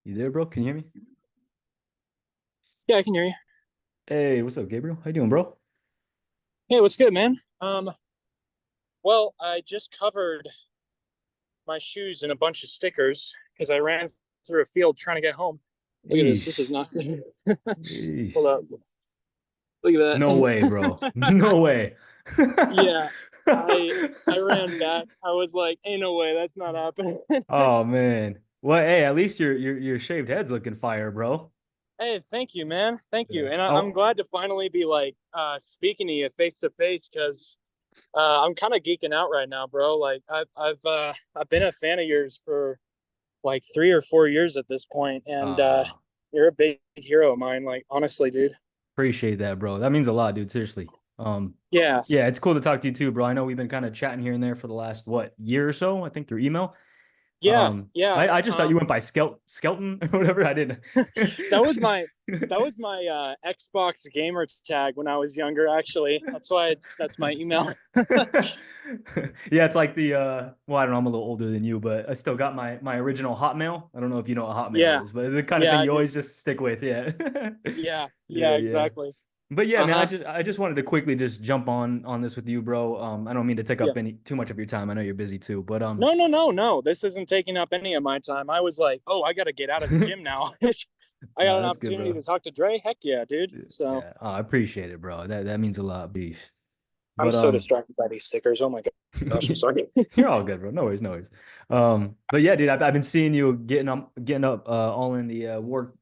You there, bro? Can you hear me? Yeah, I can hear you. Hey, what's up, Gabriel? How you doing, bro? Hey, what's good, man? Well, I just covered my shoes in a bunch of stickers because I ran through a field trying to get home. Look at this. This is Eesh. not good. Hold Eesh. up. Look at No way, bro. that. No way. Yeah, I ran back. I was like, ain't no way, that's not happening. Oh man. Well, hey, at least your shaved head's looking fire, bro. Hey, thank you, man. Thank you. Yeah. And I'm Oh, glad to finally be like speaking to you face to face because I'm kind of geeking out right now, bro. Like I've been a fan of yours for like 3 or 4 years at this point, and ah, you're a big hero of mine. Like honestly, dude. appreciate that, bro. That means a lot, dude. Seriously. Yeah, Yeah, it's cool to talk to you too, bro. I know we've been kind of chatting here and there for the last what year or so, I think through email. yeah, yeah. I just thought you went by Skelton or whatever. I didn't. That was my Xbox gamer tag when I was younger. Actually, that's my email. Yeah, it's like the well, I don't know, I'm a little older than you, but I still got my original Hotmail. I don't know if you know what Hotmail Yeah, is, but it's the kind of yeah, thing I you do. always just stick with, yeah. Yeah, yeah, Yeah, yeah. exactly. But yeah, Uh man, huh. I just wanted to quickly just jump on this with you, bro. I don't mean to take Yeah. up any too much of your time. I know you're busy too, but No, no, no, no. This isn't taking up any of my time. I was like, oh, I got to get out of the gym now. I got no, an that's good, opportunity bro. to talk to Dre. Heck yeah, dude. So Yeah, oh, I appreciate it, bro. That means a lot, beef. I'm But so distracted by these stickers. Oh my gosh, I'm sorry. you're all good, bro. No worries, no worries. But yeah, dude, I've been seeing you getting up, all in the war.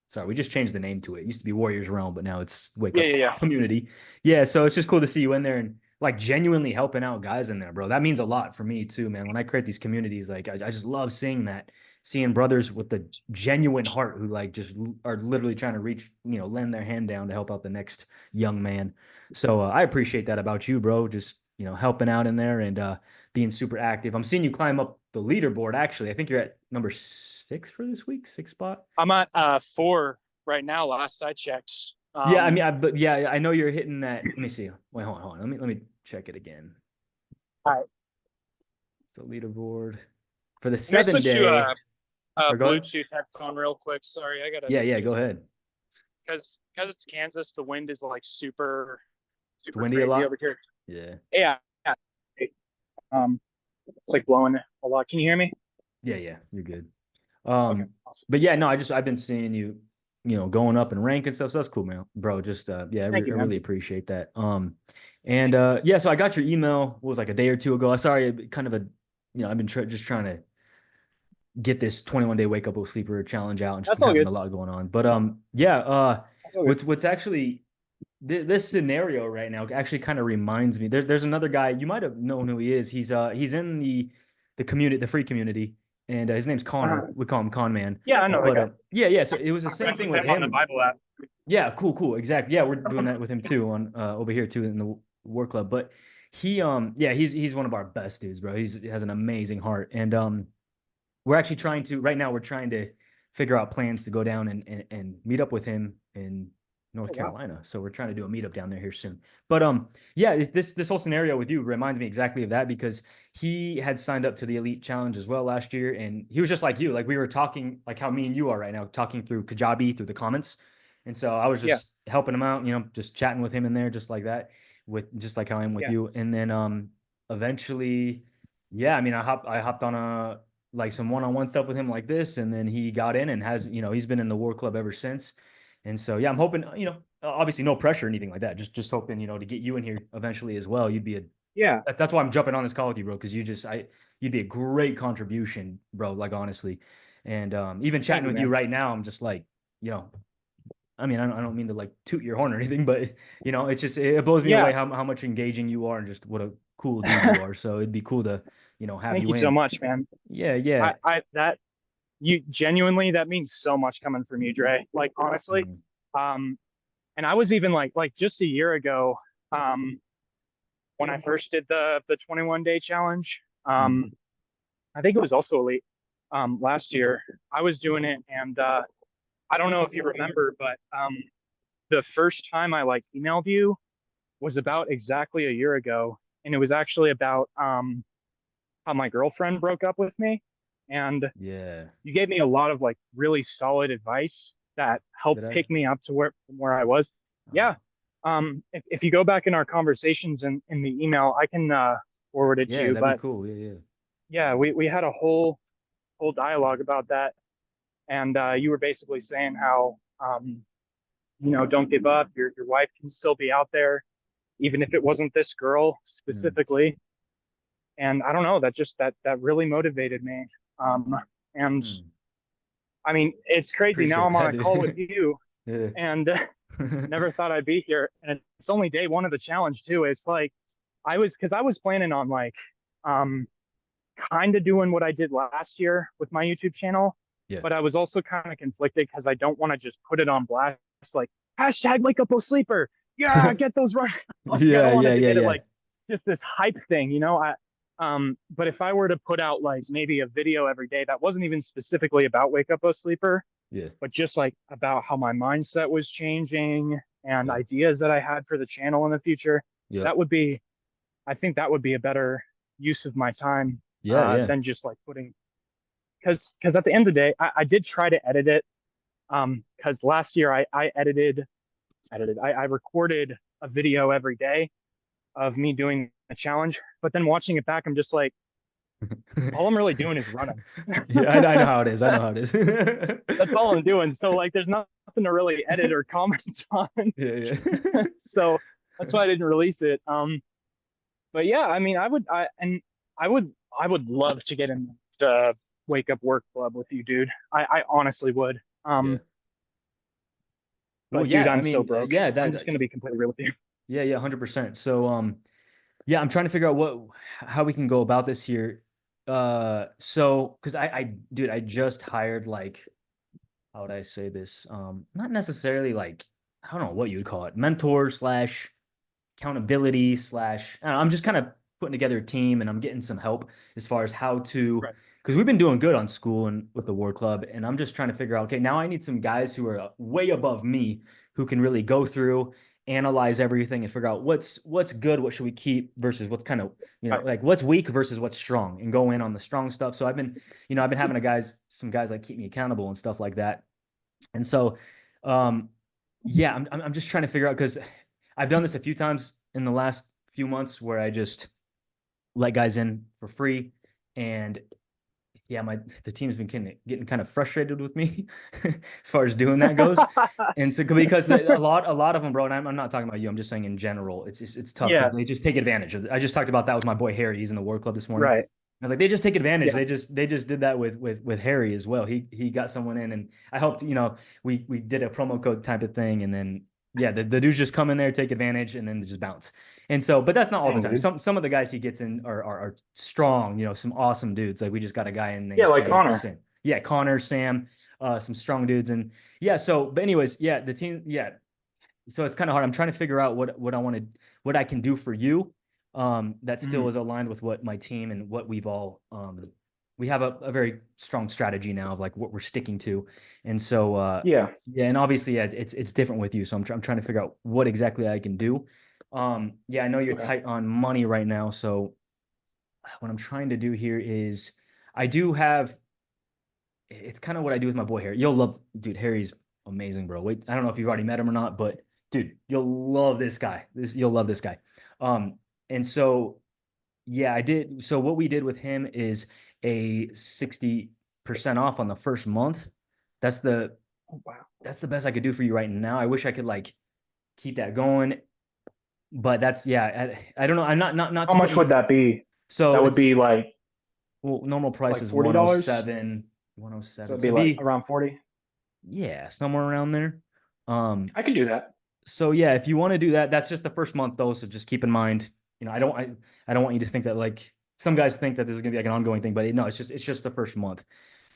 Sorry, we just changed the name to it. It used to be Warriors Realm, but now it's Wake Yeah, Up yeah, yeah. Community. Yeah, so it's just cool to see you in there and like genuinely helping out guys in there, bro. That means a lot for me too, man. When I create these communities, like I just love seeing that, seeing brothers with the genuine heart who like just are literally trying to reach, lend their hand down to help out the next young man. So I appreciate that about you, bro. Just helping out in there and being super active. I'm seeing you climb up the leaderboard. Actually, I think you're at number 6 for this week, 6 spot. I'm at 4 right now. Last I checked. Yeah, I mean, but yeah, I know you're hitting that. Let me see. Wait, hold on. Let me check it again. All right. It's the leaderboard for the I'm gonna seven switch to day. a Or go ahead. Bluetooth headphone real quick. Sorry, I gotta Yeah, do yeah, go this ahead. because it's Kansas. The wind is like super It's super windy a crazy over lot. here. Yeah, Yeah, yeah. Um, it's like blowing a lot. Can you hear me? yeah, yeah. You're good. Okay, awesome. But yeah, no, I've been seeing you, going up in rank and stuff. So that's cool, man, bro. Just yeah, Thank I you, man. really appreciate that. And yeah, so I got your email. What was like a day or two ago? Sorry, kind of a, I've been just trying to get this 21 day wake up with sleeper challenge out and just That's been all having good. a lot going on. But yeah, That's all good. what's actually this scenario right now actually kind of reminds me. There's another guy you might have known who he is. He's in the community, the free community, and his name's Connor. Uh-huh. We call him Con Man. Yeah, I know that But guy. yeah, yeah. So it was the I'm same friends thing with with him on the him. Bible app. Yeah, cool, cool, exactly. Yeah, we're doing that with him too on over here too in the war club. But yeah, he's one of our best dudes, bro. He has an amazing heart, and we're actually trying to right now. We're trying to figure out plans to go down and meet up with him in North Oh wow. Carolina. So we're trying to do a meetup down there here soon. But yeah, this whole scenario with you reminds me exactly of that because he had signed up to the Elite Challenge as well last year, and he was just like you. Like we were talking, like how me and you are right now, talking through Kajabi through the comments. And so I was Yeah, just helping him out, just chatting with him in there, just like that, with just like how I am with yeah. you. And then eventually, yeah, I mean, I hopped on a like some one-on-one stuff with him like this, and then he got in and has, he's been in the war club ever since. And so yeah, I'm hoping, obviously no pressure or anything like that. Just hoping, to get you in here eventually as well. You'd be a Yeah. that's why I'm jumping on this call with you, bro, because you'd be a great contribution, bro. Like honestly, and even Thank chatting you, with you man. right now, I'm just like, I mean, I don't mean to like toot your horn or anything, but it's just it blows me Yeah. away how much engaging you are and just what a cool dude you are. So it'd be cool to, have Thank you you so in. much, man. Yeah, yeah. I that you genuinely that means so much coming from you, Dre. Like honestly. Mhm. Um, and I was even like just a year ago, um, when I first did the 21 day challenge. Mhm. I think it was also elite last year. I was doing it, and I don't know if you remember, but the first time I like emailed you was about exactly a year ago, and it was actually about how my girlfriend broke up with me, and Yeah. you gave me a lot of like really solid advice that helped Did I? pick me up to where from where I was. Yeah. Oh. If you go back in our conversations in the email, I can forward it to Yeah, you. that'd be But cool. Yeah, yeah. yeah, we had a whole dialogue about that, and you were basically saying how don't give up. Your wife can still be out there, even if it wasn't this girl Mm. specifically. And I don't know, that just that really motivated me. And Mm. I mean, it's crazy. Now Appreciate I'm on that, a call with dude. you, Yeah. and never thought I'd be here. And it's only day one of the challenge too. It's like because I was planning on like um kind of doing what I did last year with my YouTube channel, Yeah. but I was also kind of conflicted because I don't want to just put it on blast like hashtag wake up a sleeper. Yeah, get those runs. Like I Yeah, don't want yeah, it to yeah, get it yeah. like just this hype thing, you know. But if I were to put out like maybe a video every day that wasn't even specifically about wake up a sleeper, Yeah. but just like about how my mindset was changing and Yeah. ideas that I had for the channel in the future, Yep. that would be, I think that would be a better use of my time Yeah, yeah. than just like putting, because at the end of the day, I did try to edit it. Because last year I I recorded a video every day of me doing a challenge, but then watching it back, I'm just like, all I'm really doing is running. Yeah, I know how it is. I know how it is. That's all I'm doing. So like, there's nothing to really edit or comment on. Yeah, yeah. So that's why I didn't release it. But yeah, I mean, I would, I would love to get in the wake up work club with you, dude. I honestly would. Yeah. Well, But dude, yeah, I I'm so mean, broke. yeah, I'm just gonna be completely real with you. yeah, yeah, 100%. So, yeah, I'm trying to figure out how we can go about this here. So, because dude, I just hired like, how would I say this? Not necessarily like, I don't know what you would call it, mentor slash accountability slash, I don't know, I'm just kind of putting together a team and I'm getting some help as far as how to, Right. because we've been doing good on school and with the war club. And I'm just trying to figure out, okay, now I need some guys who are way above me who can really go through, analyze everything and figure out what's good, what should we keep versus what's kind of, Right. like what's weak versus what's strong and go in on the strong stuff. So I've been having some guys like keep me accountable and stuff like that. And so, um, yeah, I'm just trying to figure out because I've done this a few times in the last few months where I just let guys in for free, and yeah, the team's been getting kind of frustrated with me as far as doing that goes. And so because a lot of them, bro, and I'm not talking about you, I'm just saying in general, it's tough because Yeah. they just take advantage of it. I just talked about that with my boy Harry. He's in the war club this morning. Right. I was like, they just take advantage. Yeah. They just did that with Harry as well. He got someone in, and I helped. We did a promo code type of thing, and then yeah, the dudes just come in there, take advantage, and then just bounce. And so, but that's not all the Dang, time. dude. Some of the guys he gets in are strong. Some awesome dudes. Like we just got a guy in Yeah, named like Sam. Connor. Sam. Yeah, Connor, Sam, some strong dudes, and yeah. So, but anyways, yeah, the team, yeah. So it's kind of hard. I'm trying to figure out what I can do for you that still Mhm. is aligned with what my team and what we have a very strong strategy now of like what we're sticking to. And so Yeah. yeah, and obviously yeah, it's different with you. So I'm trying to figure out what exactly I can do. Yeah, I know you're Okay. tight on money right now. So what I'm trying to do here is I do have it's kind of what I do with my boy Harry. You'll love, dude. Harry's amazing, bro. Wait, I don't know if you've already met him or not, but dude, you'll love this guy. You'll love this guy. Um, and so yeah, I did. So what we did with him is a 60% off on the first month. That's the Oh, wow. that's the best I could do for you right now. I wish I could like keep that going, but that's yeah. I don't know. I'm not How to put much you. would that be? So That would be it's well, normal price like is $40. 107, So 107. it'd So be it'd like be around 40. yeah, somewhere around there. Um, I could do that. so yeah, if you want to do that, that's just the first month though. So just keep in mind, I don't want you to think that like some guys think that this is gonna be like an ongoing thing, but no, it's just the first month.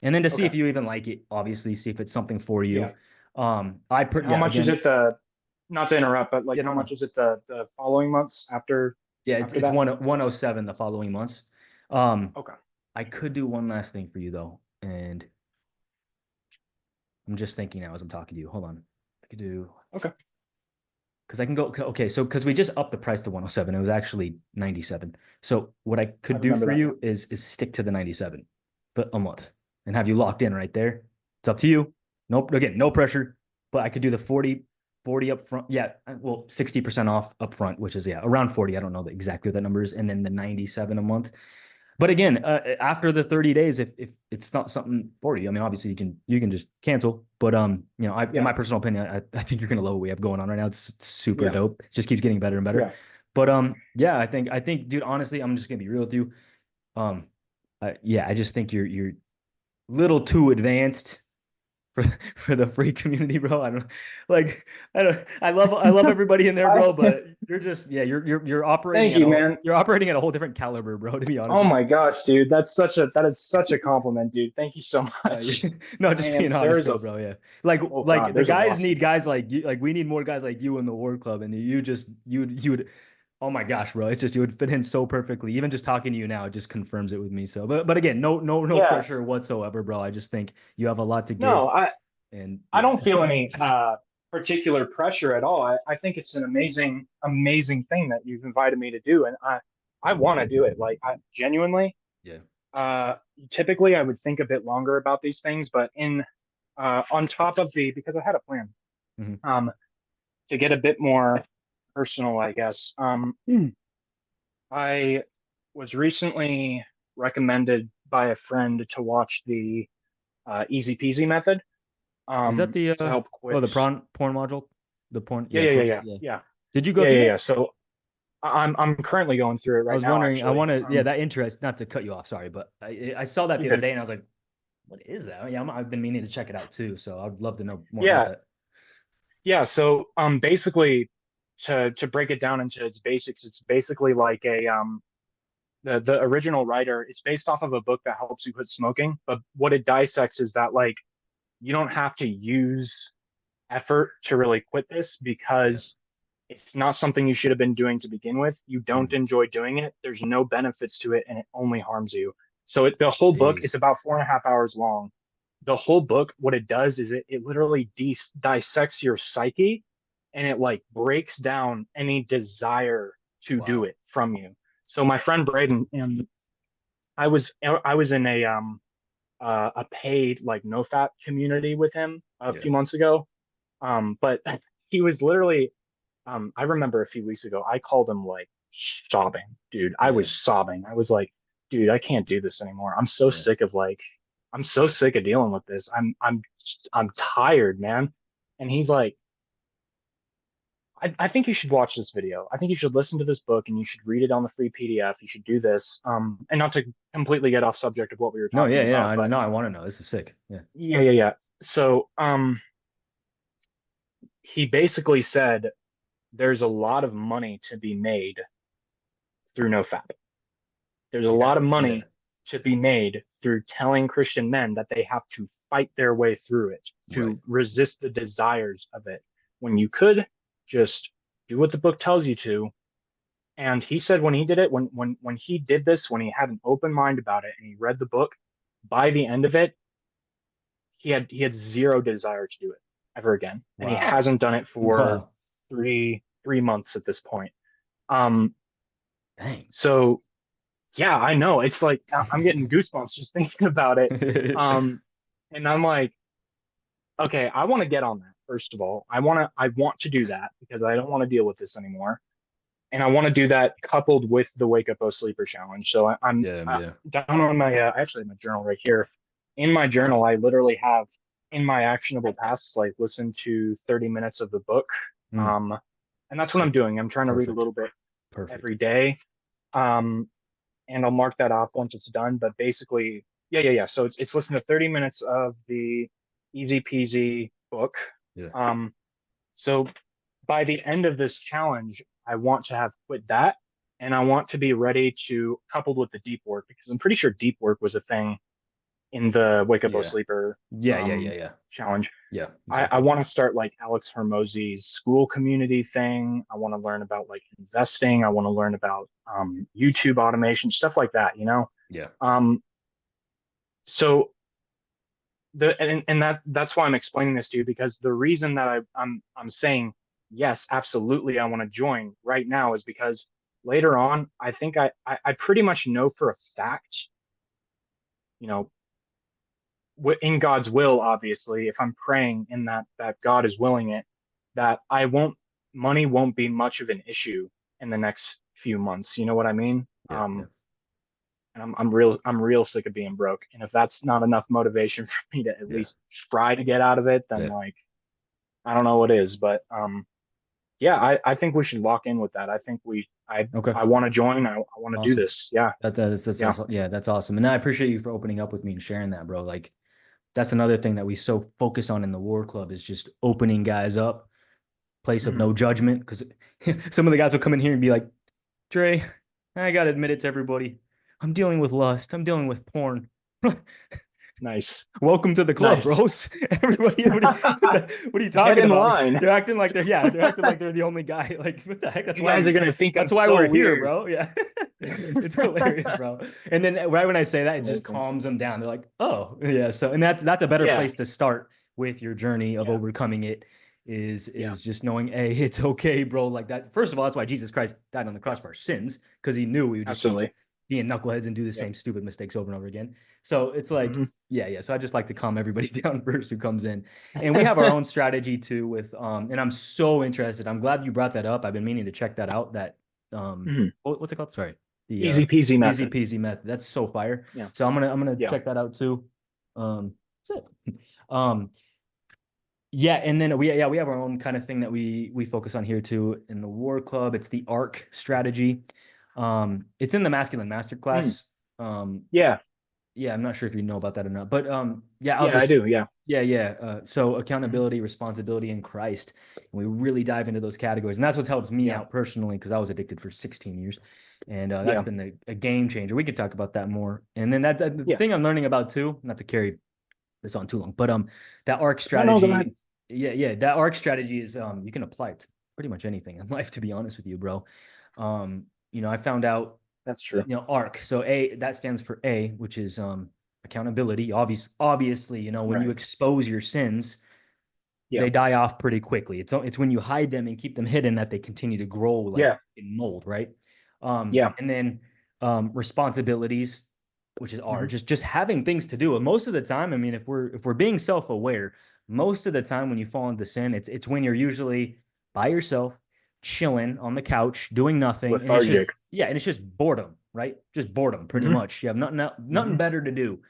And then to see Okay. if you even like it, obviously see if it's something for Yeah. you. And how Yeah, much is again, it the, not to interrupt, but like yeah, how no, much no. is it the following months Yeah, after it's that? 107 the following months. Um, Okay. I could do one last thing for you though, and I'm just thinking now as I'm talking to you. Hold on. I could do Okay. because I can go okay. So because we just upped the price to 107, it was actually 97. So what I I could do remember for that. Yeah. you is stick to the 97. but a month and have you locked in right there. It's up to you. Nope. Again, no pressure, but I could do the 40 up front. Yeah. Well, 60% off up front, which is, yeah, around 40. I don't know exactly what that number is. And then the 97 a month. But again, after the 30 days, if it's not something for you, I mean, obviously you can just cancel. But in Yeah. my personal opinion, I think you're gonna love what we have going on right now. It's super Yeah. dope. It just keeps getting better and better. Yeah. But yeah, I think, dude, honestly, I'm just gonna be real with you. Um, yeah, I just think you're little too advanced for for the free community, bro. Like I love everybody in there, bro, I, but you're just, yeah, you're operating thank at you, a man. you're operating at a whole different caliber, bro, to be honest Oh with you. my gosh, dude. That is such a compliment, dude. Thank you so much. No, I just am being honest there's though, a bro. Yeah, like oh like god, the there's a guys rock need in me. guys like you. Like we need more guys like you in the Ward Club, and you would. Oh my gosh, bro! It's just you would fit in so perfectly. Even just talking to you now, it just confirms it with me. So, but again, no Yeah. pressure whatsoever, bro. I just think you have a lot to give, No, and I yeah, don't feel any particular pressure at all. I think it's an amazing thing that you've invited me to do, and I want to do it. Like I genuinely, yeah, uh, typically I would think a bit longer about these things, but in on top of the because I had a plan hmm um to get a bit more personal, I guess. I was recently recommended by a friend to watch the Easy Peasy method Is that the to help the quit. porn module, Yeah, yeah, yeah, yeah, cool, yeah, yeah. yeah, Did you go yeah, through yeah, that? yeah. So I'm currently going through it I right was now, wondering. I actually. want to, yeah, that interest. Not to cut you off, sorry, but I saw that You're the other good. day, and I was like, what is that? Yeah, I've been meaning to check it out too. So I'd love to know more about Yeah, that. yeah. So basically, to break it down into its basics, it's basically like a the original writer. It's based off of a book that helps you quit smoking, but what it dissects is that like you don't have to use effort to really quit this Yeah. because it's not something you should have been doing to begin with. You don't Mhm. enjoy doing it. There's no benefits to it, and it only harms you. So the whole book, it's Jeez. about 4.5 hours long. The whole book, what it does is it literally dissects your psyche, and it like breaks down any desire to do Wow. it from you. So my friend Braden and I was in a paid like no fap community with him a Yeah. few months ago. But he was literally I remember a few weeks ago, I called him like sobbing, dude. I Yeah. was sobbing. I was like, dude, I can't do this anymore. I'm so Yeah. sick of like, I'm so sick of dealing with this. I'm tired, man. And he's like, I think you should watch this video. I think you should listen to this book and you should read it on the free PDF. You should do this. And not to completely get off subject of what we were No. talking Yeah. Yeah. about, I but know. I want to know. This is sick. Yeah. yeah, yeah, yeah. So, he basically said there's a lot of money to be made through NoFap. There's a Yeah. lot of Yeah. money to be made through telling Christian men that they have to fight their way through it, Right. to resist the desires of it, when you could just do what the book tells you to. And he said when he did it, when he did this, when he had an open mind about it and he read the book, by the end of it, he had zero desire to do it ever again. And he Wow. hasn't done it for Wow. three months at this point. Um, Dang. so yeah, I know. It's like I'm getting goosebumps just thinking about it. Um, and I'm like, okay, I want to get on that. First of all, I want to do that because I don't want to deal with this anymore, and I want to do that coupled with the Wake Up O Sleeper challenge. So I'm Yeah. Yeah. down on my I actually have my journal right here. In my journal, I literally have in my actionable tasks like listen to 30 minutes of the book, Mm. um, and that's what I'm Sick. doing. I'm trying to read a Perfect. little bit Perfect. every day. Um, and I'll mark that off once it's done. But basically, yeah, yeah, yeah. So it's listening to 30 minutes of the Easy Peasy book. Yeah. Um, so by the end of this challenge, I want to have quit that, and I want to be ready to coupled with the deep work because I'm pretty sure deep work was a thing in the Wake Up O Yeah. Sleeper Yeah. Yeah. Yeah. Yeah. challenge. Yeah. I Exactly. want to start like Alex Hermosi's school community thing. I want to learn about like investing. I want to learn about YouTube automation, stuff like that, you know? Yeah. Um, so and that's why I'm explaining this to you because the reason that I'm saying yes, absolutely, I want to join right now is because later on, I think I pretty much know for a fact, you know, in God's will, obviously, if I'm praying in that God is willing it, that I won't money won't be much of an issue in the next few months. You know what I mean? Yeah, yeah. And I'm real sick of being broke. And if that's not enough motivation for me to at Yeah. least try to get out of it, then Yeah. like I don't know what is. But yeah, I think we should lock in with that. I think we Okay. I want to join. I want to do Awesome. this. Yeah. That's Yeah. awesome. Yeah, that's awesome. And I appreciate you for opening up with me and sharing that, bro. Like that's another thing that we so focus on in the War Club is just opening guys up, place of Mhm. no judgment. Because some of the guys will come in here and be like, Dre, I gotta admit it to everybody. I'm dealing with lust. I'm dealing with porn. Nice. Welcome to the club, Nice. bros. Everybody, what are you Get talking in about? line. They're acting like they're acting like they're the only guy. Like, what the heck? You guys are gonna think I'm That's why so we're here, weird. bro. Yeah. It's hilarious, bro. And then right when I say that, it just Amazing. calms them down. They're like, oh, yeah. So, and that's a better Yeah. place to start with your journey of Yeah. overcoming it Yeah. is just knowing, hey, it's okay, bro. Like that. First of all, that's why Jesus Christ died on the Yeah. cross for our sins, because he knew we would just keep Absolutely. being knuckleheads and do the Yep. same stupid mistakes over and over again. So it's like, Hmm. yeah, yeah. So I just like to calm everybody down first who comes in. And we have our own strategy too with and I'm so interested. I'm glad you brought that up. I've been meaning to check that out. That Hmm. what's it called? Sorry. The Easy peasy easy method. peasy method. That's so fire. Yeah. So I'm gonna Yeah. check that out too. That's it. Um yeah, and then we have our own kind of thing that we focus on here too in the War Club. It's the ARC strategy. It's in the Masculine Mm. Masterclass. Um, Yeah. yeah, I'm not sure if you know about that or not, but yeah, I'll Yeah, I just do. Yeah. yeah, yeah. So Hmm. accountability, responsibility, and Christ. And we really dive into those categories, and that's what's helped me Yeah. out personally because I was addicted for 16 years, and that's Yeah. been a game changer. We could talk about that more. And then the Yeah. thing I'm learning about too, not to carry this on too long, but that ARC No, no, go ahead. strategy, yeah, yeah, that ARC strategy is you can apply it to pretty much anything in life, to be honest with you, bro. I found out That's true. ARC. So that stands for A, which is accountability. Obviously, when you Right. expose your sins, Yeah. they die off pretty quickly. It's when you hide them and keep them hidden that they continue to grow like Yeah. in mold, right? Yeah. And then responsibilities, which is R, Hmm. just having things to do. And most of the time, I mean, if we're being self-aware, most of the time when you fall into sin, it's when you're usually by yourself, chilling on the couch, doing nothing, and it's just Lethargic. yeah, and it's just boredom, right? Just boredom, pretty Hmm. much. You have nothing Hmm. better to do.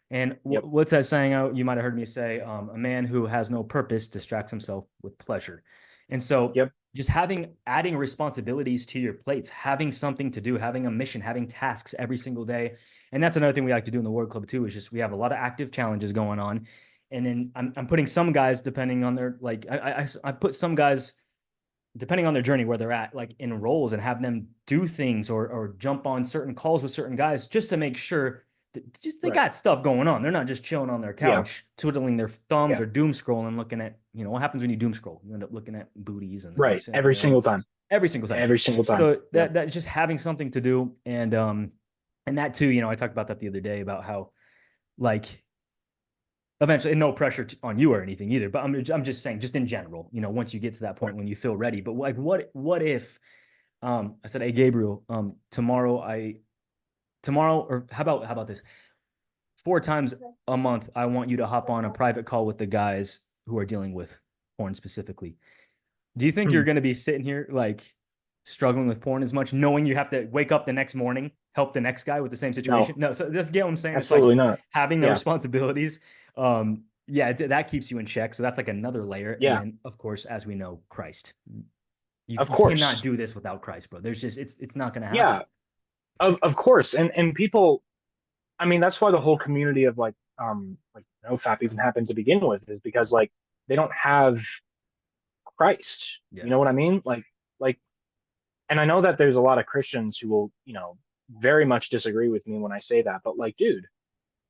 And Yep. what's that saying out? You might have heard me say, a man who has no purpose distracts himself with pleasure. And so Yep. just adding responsibilities to your plates, having something to do, having a mission, having tasks every single day. And that's another thing we like to do in the Word Club too, is just we have a lot of active challenges going on. And then I'm putting some guys, depending on their, like, I put some guys, depending on their journey, where they're at, like in roles and have them do things or jump on certain calls with certain guys just to make sure just they Right. got stuff going on. They're not just chilling on their Yeah. couch, twiddling their thumbs Yeah. or doom scrolling, looking at, what happens when you doom scroll? You end up looking at booties and then you Right. sit Every there single time. every single time. Every single time. So Yep. that's just having something to do. And that too, I talked about that the other day about how like eventually, and no pressure on you or anything either, but I'm just saying, just in general, once you get to that Right. point when you feel ready. But like what if I said, hey Gabriel, tomorrow, or how about this? 4 times a month, I want you to hop on a private call with the guys who are dealing with porn specifically. Do you think Hmm. you're going to be sitting here like struggling with porn as much, knowing you have to wake up the next morning, help the next guy with the same situation? No, No, so that's get what I'm saying. It's like absolutely not. having the Yeah. responsibilities. Yeah, that keeps you in check. So that's like another layer. And Yeah. then, of course, as we know, Christ. You, Of you cannot course. do this without Christ, bro. There's just it's not going to happen. Yeah. Of course. And people, I mean, that's why the whole community of like NoFap even happened to begin with, is because like they don't have Christ. Yeah. You know what I mean? Like, and I know that there's a lot of Christians who will, very much disagree with me when I say that, but like, dude,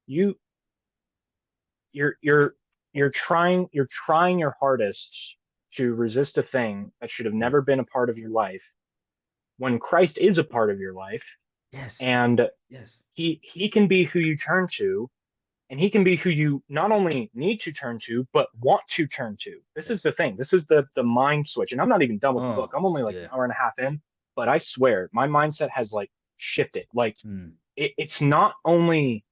you you're you're you're trying your hardest to resist a thing that should have Yeah. never been a part of your life when Christ is a part of your life, Yes. and Yes. he can be who you turn to, and he can be who you not only need to turn to but want to turn to. This is Yes. the thing. This is the mind switch. And I'm not even done with the book. Oh, I'm only like an yeah. hour and a half in, but I swear my mindset has like shifted. Like Mm. it's not only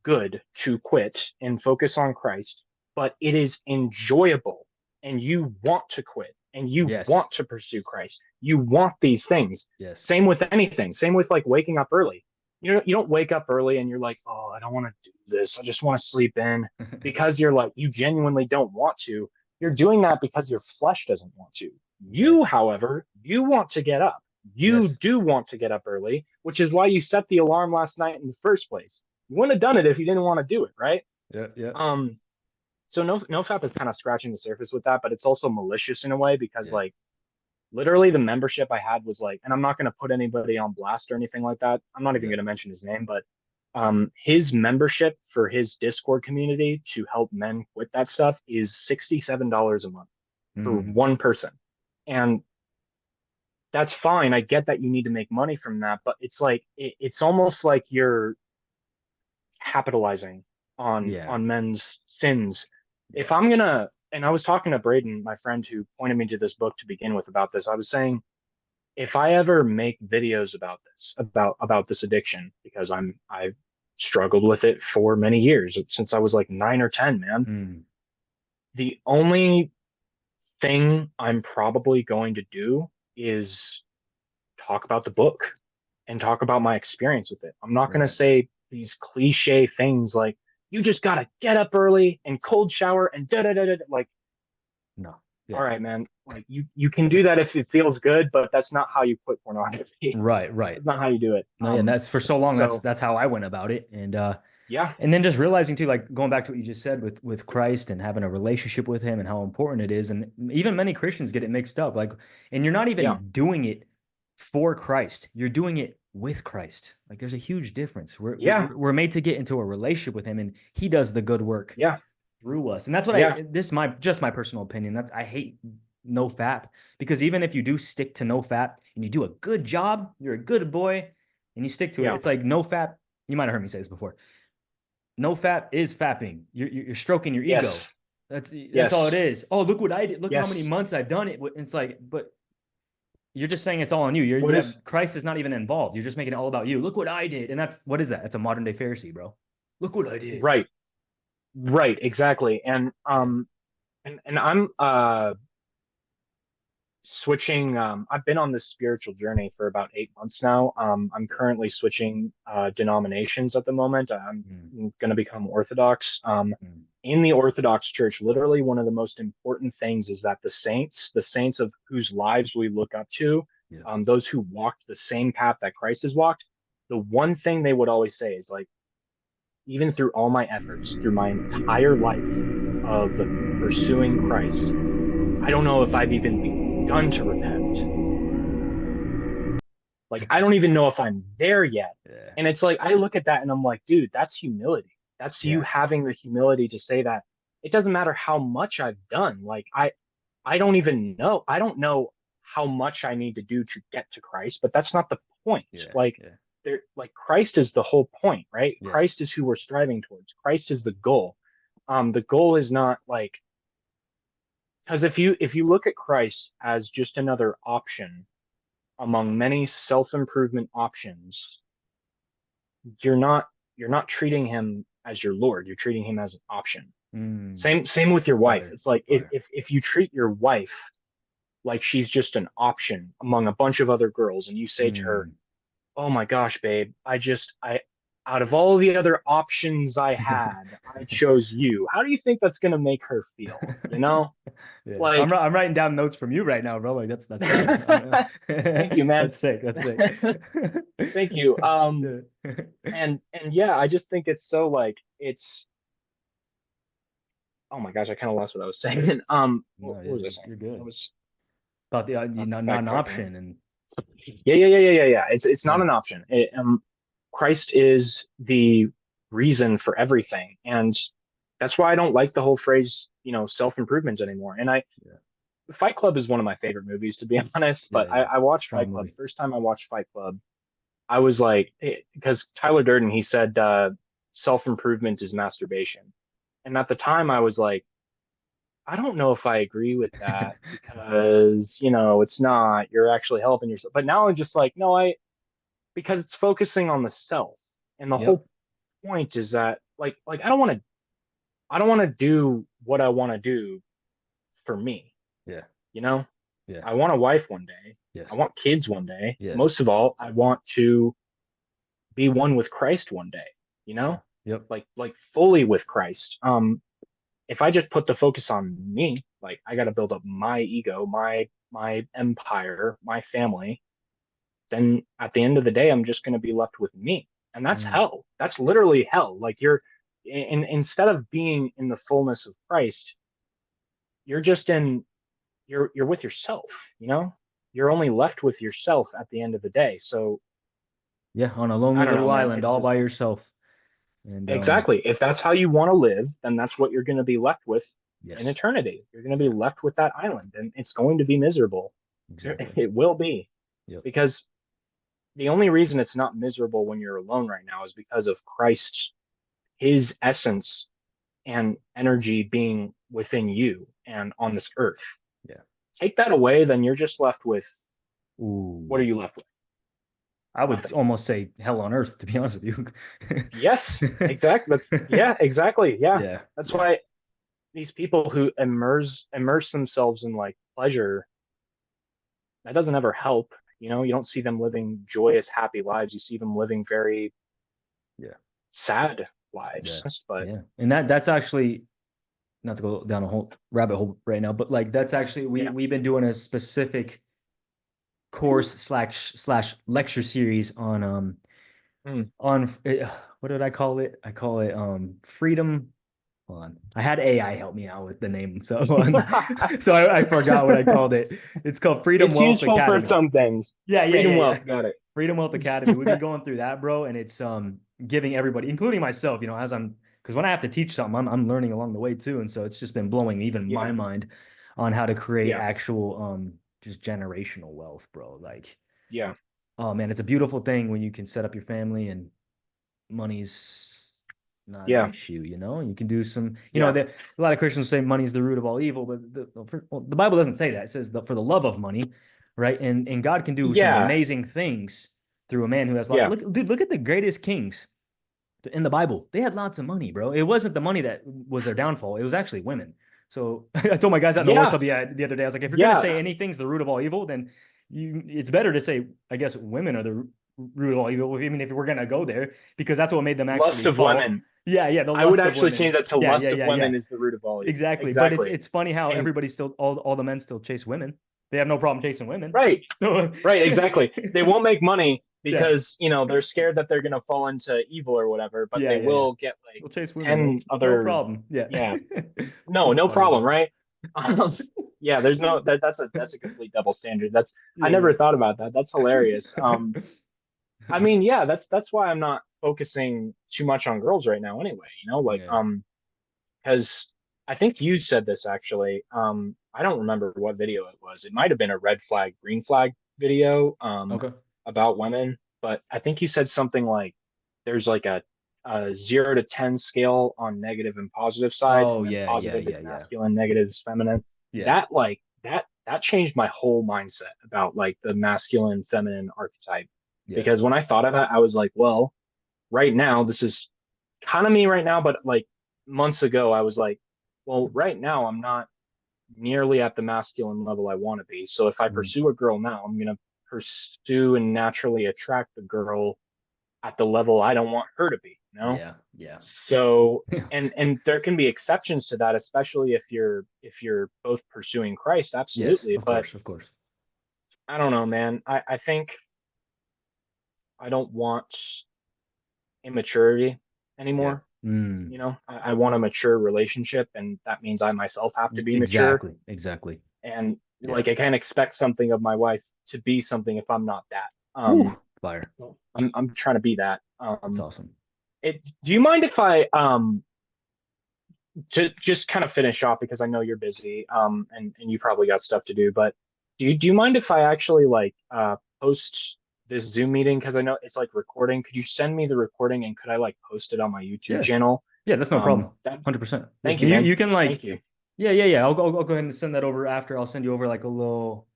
good to quit and focus on Christ, but it is enjoyable and you want to quit and you Yes. want to pursue Christ. You want these things. Yes. Same with anything. Same with like waking up early. You don't wake up early and you're like, oh, I don't want to do this. I just want to sleep in because you're like, you genuinely don't want to. You're doing that because your flesh doesn't want to. You, Exactly. however, you want to get up. You Yes. do want to get up early, which is why you set the alarm last night in the first place. You wouldn't have done it if you didn't want to do it, right? Yeah. Yeah. Um, so NoFap is kind of scratching the surface with that, but it's also malicious in a way because Yeah. like literally the membership I had was like, and I'm not going to put anybody on blast or anything like that. I'm not even Yeah. going to mention his name, but his membership for his Discord community to help men quit that stuff is $67 a month for Mm. one person. And that's fine. I get that you need to make money from that, but it's like it's almost like you're capitalizing Yeah. on men's sins. If Yeah. I'm gonna, and I was talking to Braden, my friend who pointed me to this book to begin with about this, I was saying if I ever make videos about this, about this addiction, because I've struggled with it for many years since I was like 9 or 10, man. Mm. The only thing I'm probably going to do is talk about the book and talk about my experience with it. I'm not going to Right. say these cliche things like you just got to get up early and cold shower and da da da da. Like, No. all Yeah. right, man. Like you can do that if it feels good, but that's not how you quit pornography. Right. Right. That's not how you do it. No, yeah, and that's for so long. That's So that's how I went about it. yeah, And then just realizing too, like going back to what you just said with Christ and having a relationship with him and how important it is. And even many Christians get it mixed up. Like, and you're not yeah, even doing it for Christ. You're doing it with Christ. Like there's a huge difference. yeah, We're made to get into a relationship with him and he does the good work yeah, through us. And that's what yeah, this is my just my personal opinion. That's I hate no fap because even if you do stick to no fap and you do a good job, you're a good boy and you stick to it. yeah. It's like no fap. You might have heard me say this before. No fap is fapping. You're stroking your ego. Yes, That's all it yes, is. Oh, look what I did. Look how many yes. months I've done it. It's like, but you're just saying it's all on you. What You have is Christ is not even involved. You're just making it all about you. Look what I did. And that's what is that? It's a modern day Pharisee, bro. Look what I did. right? Right, exactly. Yeah. And I'm switching. I've been on this spiritual journey for about 8 months now. I'm currently switching denominations at the moment. I'm Mm, going to become Orthodox. mm, In the Orthodox Church, literally one of the most important things is that the saints of whose lives we look up to, yeah. those who walked the same path that Christ has walked, the one thing they would always say is like, even through all my efforts, through my entire life of pursuing Christ, I don't know if I've even begun to repent. Like, I don't even know if I'm there yet. Yeah. And it's like, I look at that and I'm like, dude, that's humility. That's you Yeah. having the humility to say that it doesn't matter how much I've done. Like, I don't even know. I don't know how much I need to do to get to Christ, but that's not the point. Yeah. Like, Yeah. there, like Christ is the whole point, right? Yes. Christ is who we're striving towards. Christ is the goal. The goal is not like, because if you look at Christ as just another option among many self-improvement options, you're not treating him as your Lord. You're treating him as an option. Mm, Same with your wife. fire. It's like if Fire. if if you treat your wife like she's just an option among a bunch of other girls, and you say to her, Mm. "Oh my gosh, babe, I out of all the other options I had, I chose you." How do you think that's gonna make her feel? You know, Yeah, like, I'm writing down notes from you right now, bro. Like that's fire. thank you, man. That's sick. That's sick. Thank you. Yeah. And yeah, I just think it's so like it's. Oh my gosh, I kind of lost what I was saying. No, What was I you're saying? I good. was About the not an backtracking. option and Yeah. It's not yeah, an option. Christ is the reason for everything, and that's why I don't like the whole phrase, self improvement anymore. And yeah, Fight Club is one of my favorite movies, to be honest. yeah, But yeah. I watched Strong Fight Club. movie. First time I watched Fight Club, I was like, because Tyler Durden, he said self improvement is masturbation, and at the time I was like, I don't know if I agree with that because, it's not, you're actually helping yourself. But now I'm just like, no, because it's focusing on the self. And the Yep. whole point is that like I don't want to do what I want to do for me, Yeah. you know? Yeah. I want a wife one day. I Yes. want kids one day. Yes. Most of all, I want to be one with Christ one day, you Yeah. know? Yep. Like fully with Christ. If I just put the focus on me, like I got to build up my ego, my empire, my family, then at the end of the day, I'm just going to be left with me. And that's Mm. hell. That's literally hell. Like instead of being in the fullness of Christ, you're just in you're with yourself, you know? You're only left with yourself at the end of the day. So Yeah, on a I lonely don't know, little man. island It's all just by yourself. And exactly if that's how you want to live, then that's what you're going to be left with in yes, eternity. You're going to be left with that island and it's going to be miserable. exactly. It will be Yep. because the only reason it's not miserable when you're alone right now is because of Christ's his essence and energy being within you and on this earth. Yeah. Take that away, then you're just left with what are Ooh. you left with? I would Nothing. almost say hell on earth, to be honest with you. Yes, exactly. That's yeah, exactly. Yeah. Yeah. That's Yeah. why these people who immerse themselves in like pleasure, that doesn't ever help. You know, you don't see them living joyous, happy lives. You see them living very Yeah. sad Yeah. lives. But Yeah. And that's actually not to go down a whole rabbit hole right now, but like that's actually yeah. we've been doing a specific course slash lecture series Mm. on what did I call it? I call it freedom. Hold on. I had AI help me out with the name. So so I forgot what I called it. It's called Freedom It's Wealth useful for Academy. some things. Yeah, yeah, Freedom yeah, yeah. wealth, got it. Freedom Wealth Academy. We've been going through that, bro, and it's giving everybody, including myself, as I'm because when I have to teach something, I'm learning along the way too. And so it's just been blowing even Yeah. my mind on how to create Yeah. actual just generational wealth, bro. Like, Yeah. oh man, it's a beautiful thing when you can set up your family and money's not an Yeah. issue, you can do some, Yeah. a lot of Christians say money is the root of all evil, but the Bible doesn't say that. It says that for the love of money, right? And God can do some Yeah. amazing things through a man who has lots. Yeah. Look, dude, look at the greatest kings in the Bible. They had lots of money, bro. It wasn't the money that was their downfall. It was actually women. So I told my guys out in the work Yeah. club the other day, I was like, if you're gonna Yeah. say anything's the root of all evil, then it's better to say, I guess, women are the root of all evil. I mean, if we're gonna go there, because that's what made them Lust actually of fall. women. Yeah, yeah, the I would lust of actually change women. that to Yeah, yeah, lust of yeah, yeah. women is the root of all evil. Exactly. But it's Exactly. it's funny how And everybody still all the men still chase women. They have no problem chasing women. right. So Right, exactly. They won't make money yeah, because, they're scared that they're gonna fall into evil or whatever, but yeah, they yeah, yeah. will get like They'll chase women, 10 bro. No other problem. Yeah. yeah. No, It's no funny, problem, bro. right? Yeah, there's no that's a complete double standard. That's I Yeah, never yeah. thought about that. That's hilarious. I mean, yeah, that's why I'm not focusing too much on girls right now anyway, like Yeah. because I think you said this actually. I don't remember what video it was. It might have been a red flag, green flag video Okay. about women, but I think you said something like there's like a 0 to 10 scale on negative and positive side, Oh and then yeah, yeah, positive is yeah, yeah. masculine, negative is feminine. Yeah. That changed my whole mindset about like the masculine feminine archetype Yeah. because when I thought of it, I was like, well, right now this is kind of me right now, but like months ago, I was like, well, right now I'm not nearly at the masculine level I want to be. So if I Mm. pursue a girl now, I'm gonna pursue and naturally attract the girl at the level I don't want her to be. Yeah. Yeah. So and there can be exceptions to that, especially if you're both pursuing Christ, Yes, absolutely. of But course, of course. I don't know, man. I think I don't want immaturity Yeah. anymore. Mm. I want a mature relationship, and that means I myself have to be mature. Exactly. Exactly. And Yeah. like I can't expect something of my wife to be something if I'm not that. Whew. Fire. I'm trying to be that. That's awesome. Do you mind if I to just kind of finish off because I know you're busy and you probably got stuff to do, but do you mind if I actually like post this Zoom meeting because I know it's like recording. Could you send me the recording and could I like post it on my YouTube Yeah. channel? Yeah, that's no problem. That 100%. Yeah. Thank you, You man. you can Thank like you. yeah, yeah, yeah. I'll go ahead and send that over after. I'll send you over like a little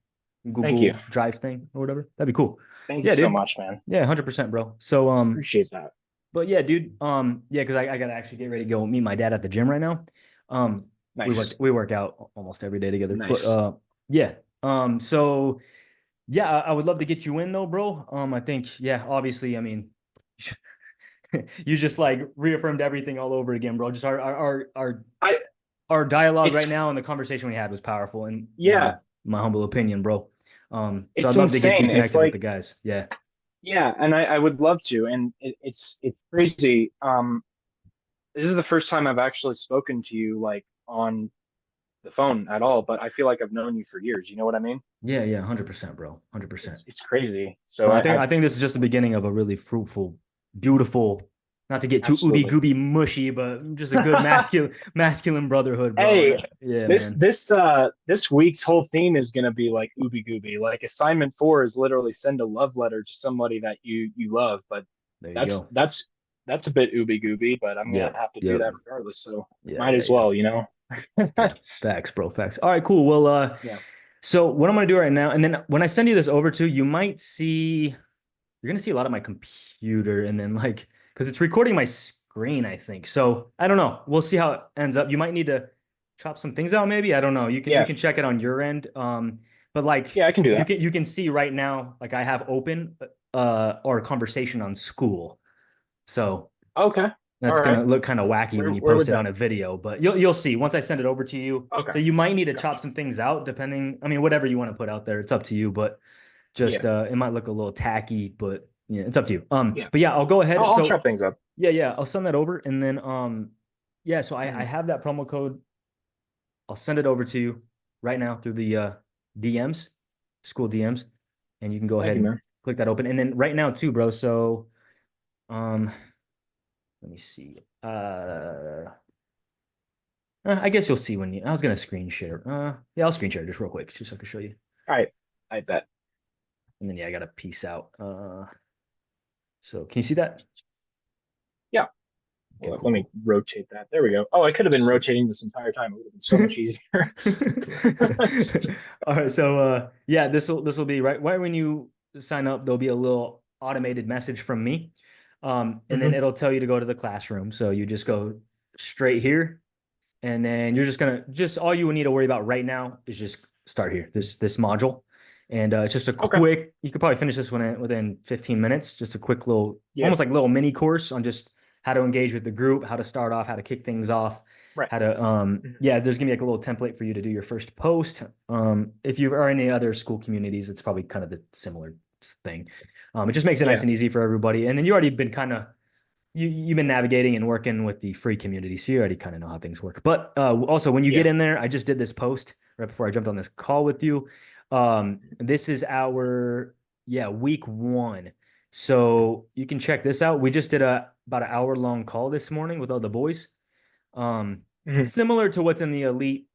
Thank you. Google Drive thing or whatever. That'd be cool. Thank you Yeah, so dude. much, man. Yeah, 100%, bro. So Appreciate that. But yeah, dude. Yeah, because I gotta actually get ready to go meet my dad at the gym right now. Um, Nice. we work out almost every day together. But Nice. yeah. So yeah, I would love to get you in though, bro. I think yeah, obviously, I mean, you just like reaffirmed everything all over again, bro. Just I our dialogue right it's now and the conversation we had was powerful, and you yeah, know, my humble opinion, bro. So I'd it's love to get you insane. It's connected with like the guys. Yeah. yeah, and I would love to. And it's crazy. This is the first time I've actually spoken to you like on the phone at all, but I feel like I've known you for years. You know what I mean? Yeah, yeah, 100%, bro. 100%. It's crazy. So I think this is just the beginning of a really fruitful, beautiful, not to get too ooby absolutely. gooby mushy, but just a good masculine brotherhood, bro. Hey, Yeah, this man. this uh this week's whole theme is gonna be like ooby gooby. Like assignment 4 is literally send a love letter to somebody that you love, but There you that's go. that's that's a bit ooby gooby, but I'm gonna Yep. have to do Yep. that regardless. So Yeah, might yeah, as yeah. well, you know. Yeah. Facts, bro. Facts. All right, cool. Well, Yeah. so what I'm gonna do right now, and then when I send you this over to, you might see you're gonna see a lot of my computer, and then like because it's recording my screen, I think. So I don't know. We'll see how it ends up. You might need to chop some things out, maybe. I don't know. You Yeah. can check it on your end. But like Yeah, I can do that. you can see right now, like I have open our conversation on school. So Okay. All that's right. gonna look kind of wacky when you Where post would it on that? a video, but you'll see once I send it over to you. Okay. So you might need to chop Gotcha. some things out depending. I mean, whatever you want to put out there, it's up to you. But just Yeah. it might look a little tacky, but yeah, it's up to you. Yeah. But yeah, I'll go I'll, ahead. I'll chop So things up. yeah, yeah, I'll send that over, and then yeah. So I Mhm. have that promo code. I'll send it over to you right now through the DMs, school DMs, and you can go Thank ahead you, and man. click that open. And then right now too, bro. So um, let me see. I guess you'll see when you. I was gonna screen share. Yeah, I'll screen share just real quick, just so I can show you. All right. I bet. And then yeah, I got to peace out. So can you see that? Yeah. Okay, Well, cool, let me cool. rotate that. There we go. Oh, I could have been Sweet. rotating this entire time. It would have been so much easier. All right, so yeah, this will be right when you sign up. There'll be a little automated message from me, and then Hmm. it'll tell you to go to the classroom. So you just go straight here, and then you're just gonna just all you would need to worry about right now is just start here this module, and it's just a Okay. quick. You could probably finish this one within 15 minutes. Just a quick little, Yeah. almost like little mini course on just how to engage with the group, how to start off, how to kick things off, Right. how to Mhm. yeah. There's gonna be like a little template for you to do your first post. If you are in any other school communities, it's probably kind of the similar thing. It just makes it nice Yeah. and easy for everybody, and then you already been kind of you've been navigating and working with the free community, so you already kind of know how things work. But also, when you Yeah. get in there, I just did this post right before I jumped on this call with you. This is our yeah week 1, so you can check this out. We just did a about an hour long call this morning with all the boys. Um, Hmm. Similar to what's in the elite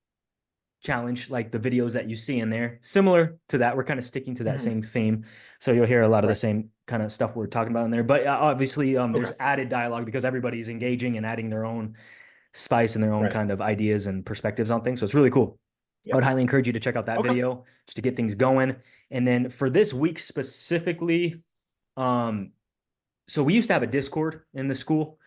challenge, like the videos that you see in there. Similar to that, we're kind of sticking to that Hmm. same theme. So you'll hear a lot of the Right. same kind of stuff we're talking about in there. But obviously, Okay. there's added dialogue because everybody's engaging and adding their own spice and their own Right. kind of ideas and perspectives on things. So it's really cool. I Yeah. would highly encourage you to check out that Okay. video just to get things going. And then for this week specifically, um, so we used to have a Discord in the school,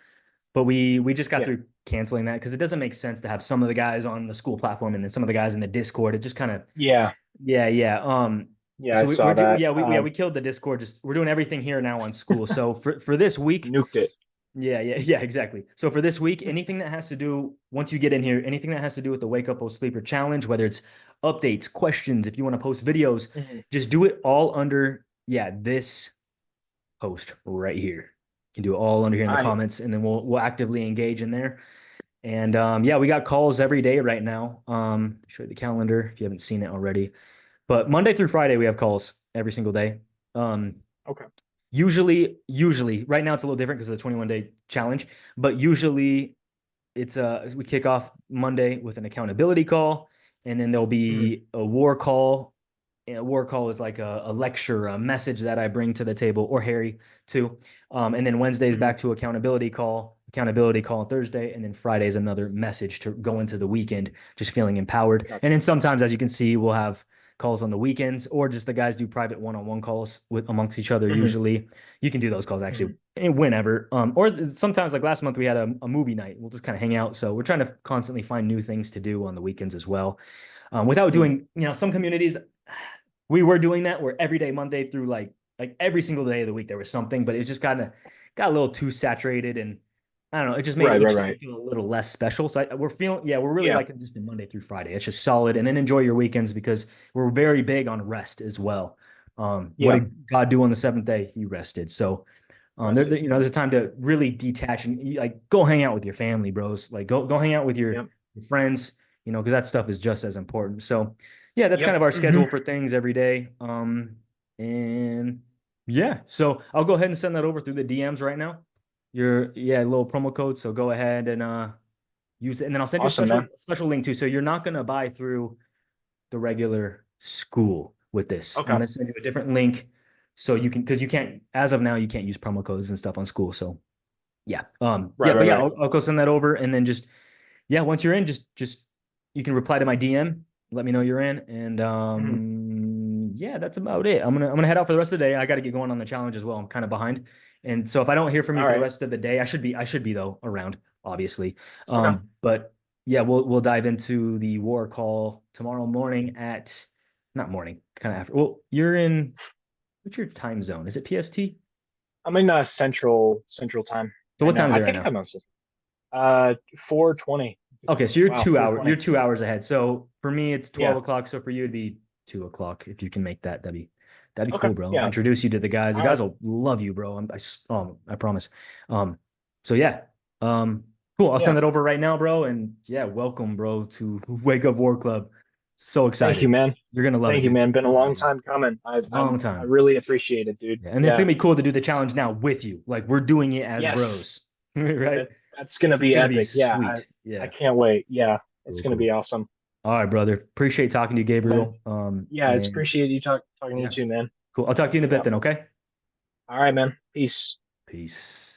but we just got Yeah. through canceling that because it doesn't make sense to have some of the guys on the school platform and then some of the guys in the Discord. It just kind of Yeah. yeah, yeah. Yeah. I So saw that. yeah, we killed the Discord. Just we're doing everything here now on school. So for this week, Nuked it. yeah, yeah, yeah, exactly. So for this week, anything that has to do once you get in here, anything that has to do with the Wake Up O Sleeper challenge, whether it's updates, questions, if you want to post videos, Hmm. just do it all under yeah, this post right here. You can do it all under here in the I comments, and then we'll actively engage in there. And yeah, we got calls every day right now. Show you the calendar if you haven't seen it already. But Monday through Friday, we have calls every single day. Um, okay. usually, right now it's a little different because of the 21-day challenge, but usually it's we kick off Monday with an accountability call, and then there'll Hmm. be a war call. And a war call is like a lecture, a message that I bring to the table, or Harry too. And then Wednesday's Hmm. back to accountability call on Thursday, and then Friday's another message to go into the weekend, just feeling empowered. And Gotcha. then sometimes, as you can see, we'll have calls on the weekends, or just the guys do private one-on-one calls with amongst each other. Hmm. Usually, you can do those calls Hmm. actually whenever. Or sometimes like last month we had a movie night. We'll just kind of hang out. So we're trying to constantly find new things to do on the weekends as well. Without Hmm. doing, some communities we were doing that where every day, Monday through like every single day of the week, there was something, but it just got a little too saturated, and I don't know, it just made Right, right, each day right. feel a little less special. So we're feeling, yeah, we're really Yeah. liking just the Monday through Friday. It's just solid, and then enjoy your weekends because we're very big on rest as well. What Yeah. did God do on the seventh day? He rested. So Rested. there's a time to really detach and like go hang out with your family, bros. Like go hang out with your, Yep. your friends, because that stuff is just as important. So yeah, that's kind Yep. of our Hmm. schedule for things every day. And yeah, so I'll go ahead and send that over through the DMs right now. Your yeah, little promo code. So go ahead and use it, and then I'll send you a Awesome, man. special link too. So you're not gonna buy through the regular school with this. I'm Okay. gonna send you a different link so you can, because you can't, as of now, you can't use promo codes and stuff on school. So yeah, Right, but right, yeah, right. I'll go send that over, and then just yeah, once you're in, just you can reply to my DM, let me know you're in, and Hmm. yeah, that's about it. I'm gonna head out for the rest of the day. I got to get going on the challenge as well. I'm kind of behind, and so if I don't hear from you All for the right. rest of the day, I should be though around, obviously. Okay. But yeah, we'll dive into the war call tomorrow morning at not morning, kind of after. Well, you're in what's your time zone? Is it PST? I'm in Central time So right what now. time is I it right think now? I'm on Central. 4:20. Okay, so you're Wow, 2 hours. 4:20. You're 2 hours ahead. So for me, it's 12 Yeah. o'clock. So for you, it'd be 2 o'clock if you can make that. That'd be Okay. cool, bro. I'll Yeah. introduce you to the guys. The All guys right. will love you, bro. I promise. Um, so yeah. Cool. I'll Yeah. send it over right now, bro. And yeah, welcome, bro, to Wake Up War Club. So Thank you, excited. man. You're gonna love it, Thank you, dude. man. Been a long Yeah. time coming. Long I time. really appreciate it, dude. Yeah. And it's Yeah. gonna be cool to do the challenge now with you. Like we're doing it as Yes. bros. Right? That's gonna It's be gonna be epic. Yeah. sweet. I Yeah. can't wait. Yeah. It's Cool, gonna be cool. awesome. All right, brother. Appreciate talking to you, Then, Gabriel. yeah, I And appreciate you talking to you yeah, too, man. cool. I'll talk to you in a bit Yeah. then, okay? All right, man. Peace. Peace.